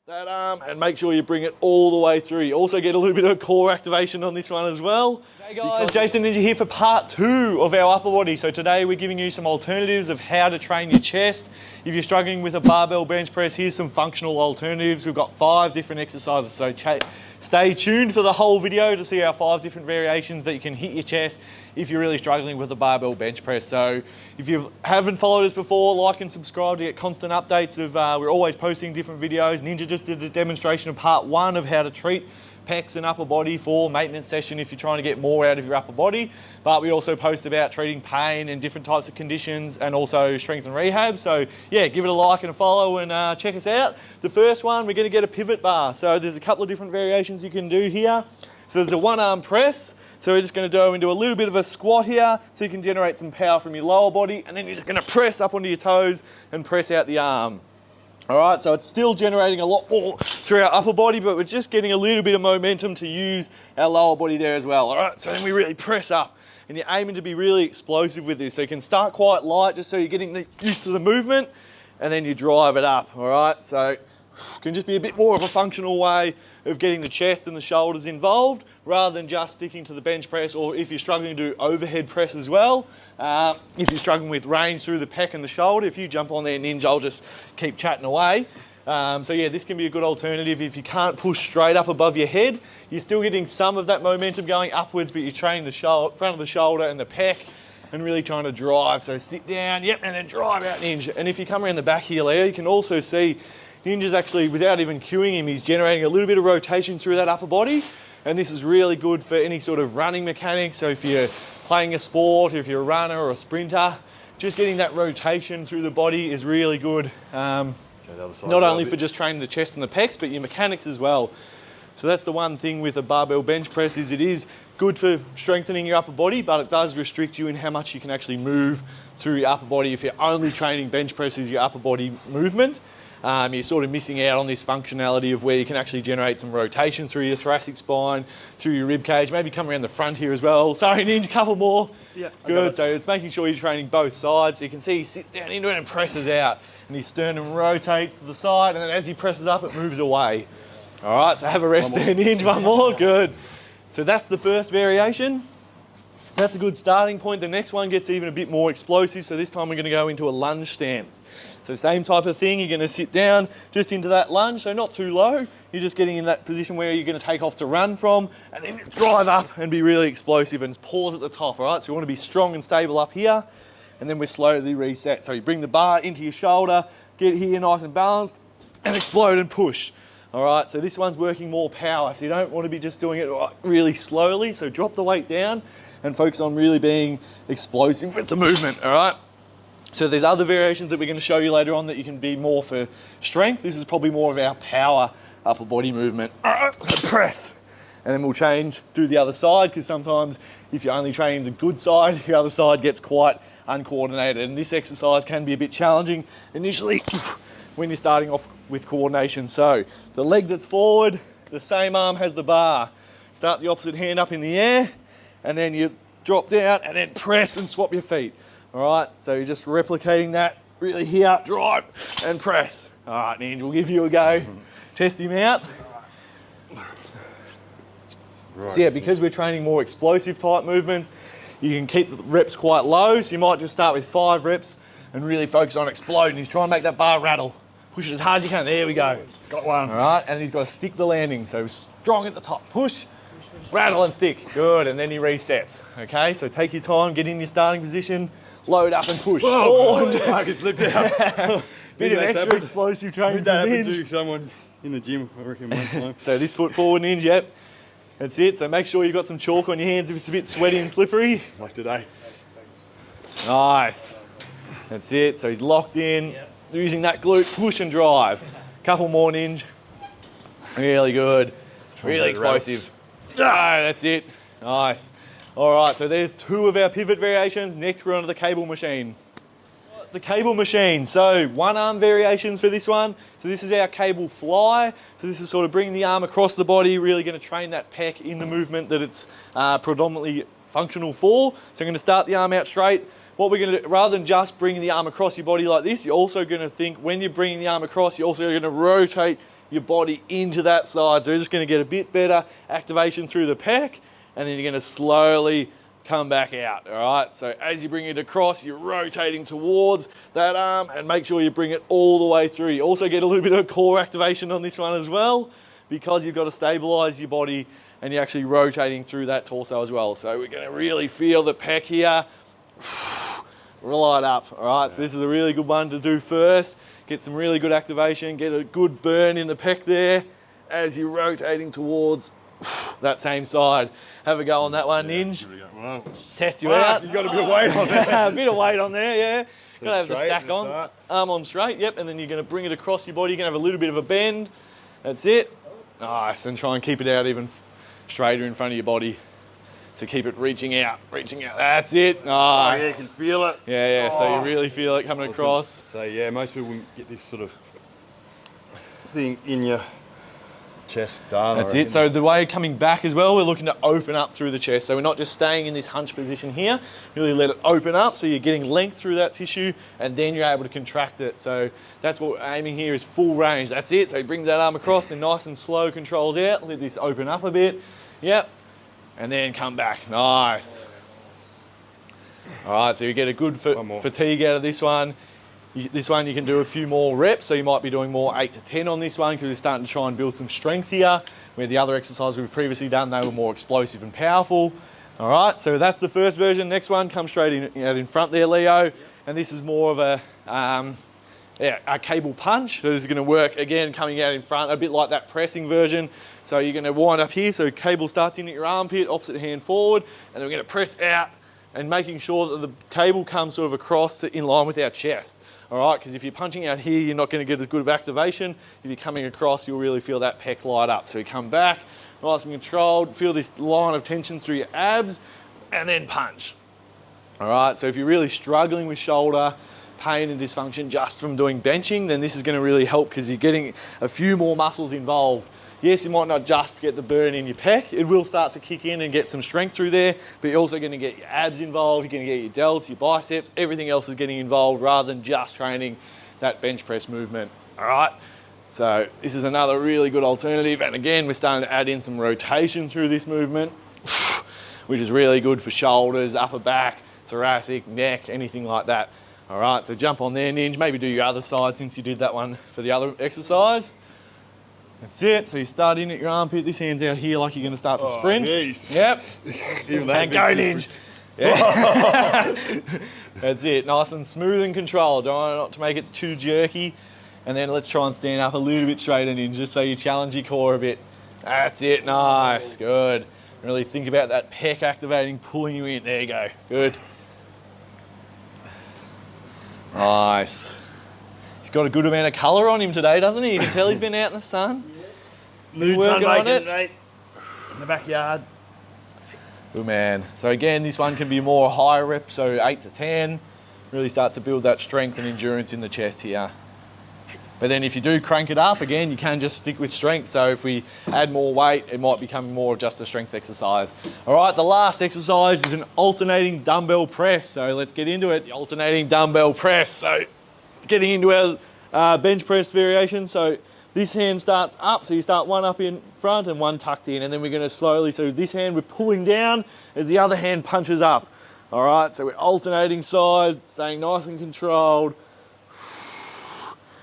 that arm and make sure you bring it all the way through. You also get a little bit of core activation on this one as well. Hey guys, Jason Ninja here for part 2 of our upper body. So today we're giving you some alternatives of how to train your chest. If you're struggling with a barbell bench press, here's some functional alternatives. We've got 5 different exercises, so stay tuned for the whole video to see our 5 different variations that you can hit your chest if you're really struggling with a barbell bench press. So if you haven't followed us before, like and subscribe to get constant updates of, we're always posting different videos. Ninja just did a demonstration of part 1 of how to treat pecs and upper body for maintenance session if you're trying to get more out of your upper body. But we also post about treating pain and different types of conditions and also strength and rehab. So yeah, give it a like and a follow and check us out. The first one, we're gonna get a pivot bar. So there's a couple of different variations you can do here. So there's a 1-arm press. So we're just gonna go into a little bit of a squat here so you can generate some power from your lower body, and then you're just gonna press up onto your toes and press out the arm. All right, so it's still generating a lot more through our upper body, but we're just getting a little bit of momentum to use our lower body there as well. All right, so then we really press up, and you're aiming to be really explosive with this. So you can start quite light just so you're getting used to the movement, and then you drive it up, all right? So it can just be a bit more of a functional way of getting the chest and the shoulders involved rather than just sticking to the bench press, or if you're struggling to do overhead press as well. If you're struggling with range through the pec and the shoulder, if you jump on there, Ninja, I'll just keep chatting away. So yeah, this can be a good alternative. If you can't push straight up above your head, you're still getting some of that momentum going upwards, but you're training the front of the shoulder and the pec and really trying to drive. So sit down, yep, and then drive out, Ninja. And if you come around the back here, Leo, you can also see Ninja's actually, without even cueing him, he's generating a little bit of rotation through that upper body. And this is really good for any sort of running mechanics. So if you're playing a sport, if you're a runner or a sprinter, just getting that rotation through the body is really good. Not only for just training the chest and the pecs, but your mechanics as well. So that's the one thing with a barbell bench press, is it is good for strengthening your upper body, but it does restrict you in how much you can actually move through your upper body. If you're only training bench press as your upper body movement, you're sort of missing out on this functionality of where you can actually generate some rotation through your thoracic spine, through your rib cage, maybe come around the front here as well. Sorry, Ninja, a couple more. Yeah, good. So it's making sure you're training both sides. So you can see he sits down into it and presses out, and his sternum rotates to the side, and then as he presses up, it moves away. All right, so have a rest there, Ninja. One more, good. So that's the first variation. So that's a good starting point. The next one gets even a bit more explosive. So this time we're gonna go into a lunge stance. So same type of thing, you're gonna sit down just into that lunge, so not too low. You're just getting in that position where you're gonna take off to run from, and then drive up and be really explosive and pause at the top, all right? So you wanna be strong and stable up here, and then we slowly reset. So you bring the bar into your shoulder, get here nice and balanced, and explode and push. All right, so this one's working more power, so you don't want to be just doing it really slowly, so drop the weight down and focus on really being explosive with the movement, all right? So there's other variations that we're going to show you later on that you can be more for strength. This is probably more of our power upper body movement. All right, so press, and then we'll change, do the other side, because sometimes if you're only training the good side, the other side gets quite uncoordinated, and this exercise can be a bit challenging initially when you're starting off with coordination. So the leg that's forward, the same arm has the bar. Start the opposite hand up in the air, and then you drop down and then press and swap your feet. All right, so you're just replicating that really here, drive and press. All right, Ninja, we'll give you a go. Test him out. Right. So yeah, because we're training more explosive type movements, you can keep the reps quite low. So you might just start with 5 reps and really focus on exploding. He's trying to make that bar rattle. Push it as hard as you can. There we go. Got one. All right, and he's got to stick the landing. So strong at the top. Push, rattle and stick. Good, and then he resets. Okay, so take your time, get in your starting position, load up and push. Whoa, I could slip down. Bit of extra explosive training. That happened to someone in the gym, I reckon, one time. So this foot forward, Ninja, yep. That's it. So make sure you've got some chalk on your hands if it's a bit sweaty and slippery. Like today. Nice. That's it. So he's locked in, using that glute, push and drive. Couple more, Ninja. Really good. Really explosive. Oh, that's it. Nice. All right, so there's 2 of our pivot variations. Next, we're onto the cable machine. The cable machine. So 1-arm variations for this one. So this is our cable fly. So this is sort of bringing the arm across the body, really going to train that pec in the movement that it's predominantly functional for. So I'm going to start the arm out straight. What we're going to do, rather than just bringing the arm across your body like this, you're also going to think when you're bringing the arm across, you're also going to rotate your body into that side. So you're just going to get a bit better activation through the pec, and then you're going to slowly come back out, all right? So as you bring it across, you're rotating towards that arm, and make sure you bring it all the way through. You also get a little bit of core activation on this one as well, because you've got to stabilize your body, and you're actually rotating through that torso as well. So we're going to really feel the pec here. Light up, all right? So this is a really good one to do first. Get some really good activation, get a good burn in the pec there as you're rotating towards that same side. Have a go on that one, Ninge. Here we go. Wow. Test you out. You got a bit of weight on there. A bit of weight on there, yeah. So Gotta have the straight stack at the on. start. Arm on straight, yep. And then you're gonna bring it across your body. You're gonna have a little bit of a bend. That's it. Nice. And try and keep it out even straighter in front of your body to keep it reaching out, reaching out. That's it. Nice. Oh, yeah, you can feel it. Yeah. So you really feel it coming across. So yeah, most people wouldn't get this sort of thing in your chest done. That's it. So the way coming back as well, we're looking to open up through the chest. So we're not just staying in this hunch position here, really let it open up so you're getting length through that tissue, and then you're able to contract it. So that's what we're aiming here, is full range. That's it. So he brings that arm across and nice and slow controls out. Let this open up a bit. Yep. And then come back. Nice. All right, so you get a good fatigue out of this one. This one you can do a few more reps, so you might be doing more 8 to 10 on this one, because you're starting to try and build some strength here, where the other exercises we've previously done, they were more explosive and powerful. All right, so that's the first version. Next one, come straight in front there, Leo. And this is more of a cable punch. So this is going to work, again, coming out in front, a bit like that pressing version. So you're going to wind up here, so cable starts in at your armpit, opposite hand forward, and then we're going to press out, and making sure that the cable comes sort of across in line with our chest. All right, because if you're punching out here, you're not going to get as good of activation. If you're coming across, you'll really feel that pec light up. So you come back, nice and controlled, feel this line of tension through your abs, and then punch. All right, so if you're really struggling with shoulder pain and dysfunction just from doing benching, then this is going to really help, because you're getting a few more muscles involved. Yes, you might not just get the burn in your pec, it will start to kick in and get some strength through there, but you're also going to get your abs involved, you're going to get your delts, your biceps, everything else is getting involved, rather than just training that bench press movement. All right, so this is another really good alternative, and again, we're starting to add in some rotation through this movement, which is really good for shoulders, upper back, thoracic, neck, anything like that. All right, so jump on there, Ninja, maybe do your other side since you did that one for the other exercise. That's it. So you start in at your armpit. This hand's out here like you're going to start to sprint. Geez. Yep. Even that and go, Ninja. Yeah. That's it. Nice and smooth and controlled. Try not to make it too jerky. And then let's try and stand up a little bit straighter, Ninja, so you challenge your core a bit. That's it. Nice. Good. Really think about that pec activating, pulling you in. There you go. Good. Nice. He's got a good amount of colour on him today, doesn't he? You can tell he's been out in the sun. Nude sunbaking, mate. In the backyard. Good man. So again, this one can be more higher rep, so 8 to 10. Really start to build that strength and endurance in the chest here. But then if you do crank it up, again, you can just stick with strength. So if we add more weight, it might become more of just a strength exercise. All right, the last exercise is an alternating dumbbell press. So let's get into it. The alternating dumbbell press. So getting into our bench press variation. So this hand starts up, so you start one up in front and one tucked in, and then we're going to slowly, so this hand we're pulling down as the other hand punches up. All right, so we're alternating sides, staying nice and controlled.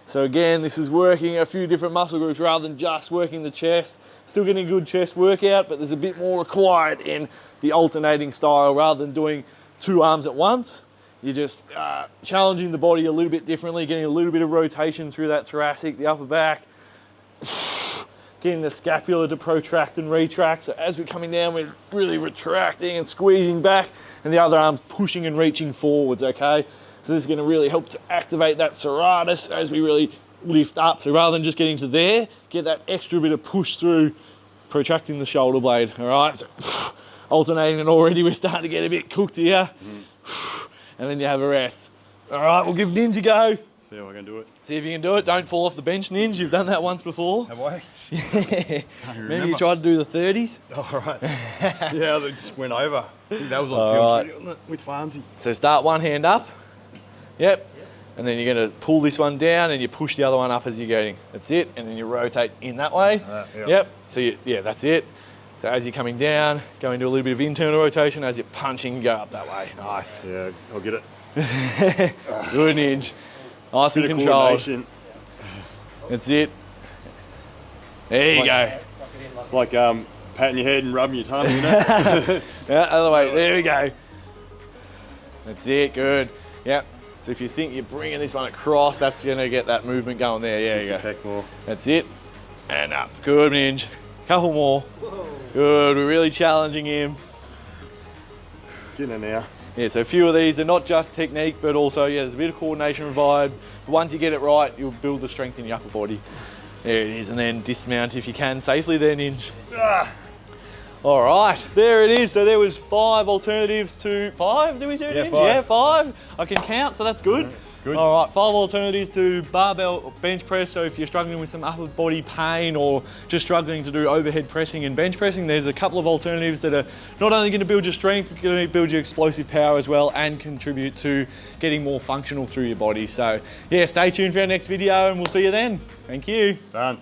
So again, this is working a few different muscle groups rather than just working the chest. Still getting a good chest workout, but there's a bit more required in the alternating style rather than doing 2 arms at once. You're just challenging the body a little bit differently, getting a little bit of rotation through that thoracic, the upper back, getting the scapula to protract and retract. So as we're coming down, we're really retracting and squeezing back, and the other arm's pushing and reaching forwards, okay? So this is gonna really help to activate that serratus as we really lift up. So rather than just getting to there, get that extra bit of push through, protracting the shoulder blade, all right? So alternating, and already we're starting to get a bit cooked here. And then you have a rest. All right, we'll give Ninja a go. See if I can do it. See if you can do it. Don't fall off the bench, Ninja. You've done that once before. Have I? Yeah. Remember you tried to do the 30s? All right. Yeah, they just went over. I think that was on film with Farnsey. So start one hand up. Yep. And then you're gonna pull this one down and you push the other one up as you're going. That's it. And then you rotate in that way. Yep. So yeah, that's it. So as you're coming down, go into a little bit of internal rotation. As you're punching, you go up that way. Nice. Yeah, I'll get it. Good, Ninja. Nice and controlled. That's it. There you go. It's like patting your head and rubbing your tummy, you know? Yeah, other way. There we go. That's it. Good. Yep. So if you think you're bringing this one across, that's going to get that movement going there. Yeah, you go. Peck more. That's it. And up. Good, Ninja. Couple more. Good. We're really challenging him. Getting it now. Yeah, so a few of these are not just technique, but also, yeah, there's a bit of coordination required. Once you get it right, you'll build the strength in your upper body. There it is, and then dismount if you can safely there, Ninja. All right, there it is. So there was 5 alternatives to 5. Do we do it? Yeah, Ninja? 5. Yeah, 5. I can count, so that's good. Good. All right, 5 alternatives to barbell bench press. So if you're struggling with some upper body pain or just struggling to do overhead pressing and bench pressing, there's a couple of alternatives that are not only going to build your strength, but going to build your explosive power as well and contribute to getting more functional through your body. So yeah, stay tuned for our next video and we'll see you then. Thank you. Done.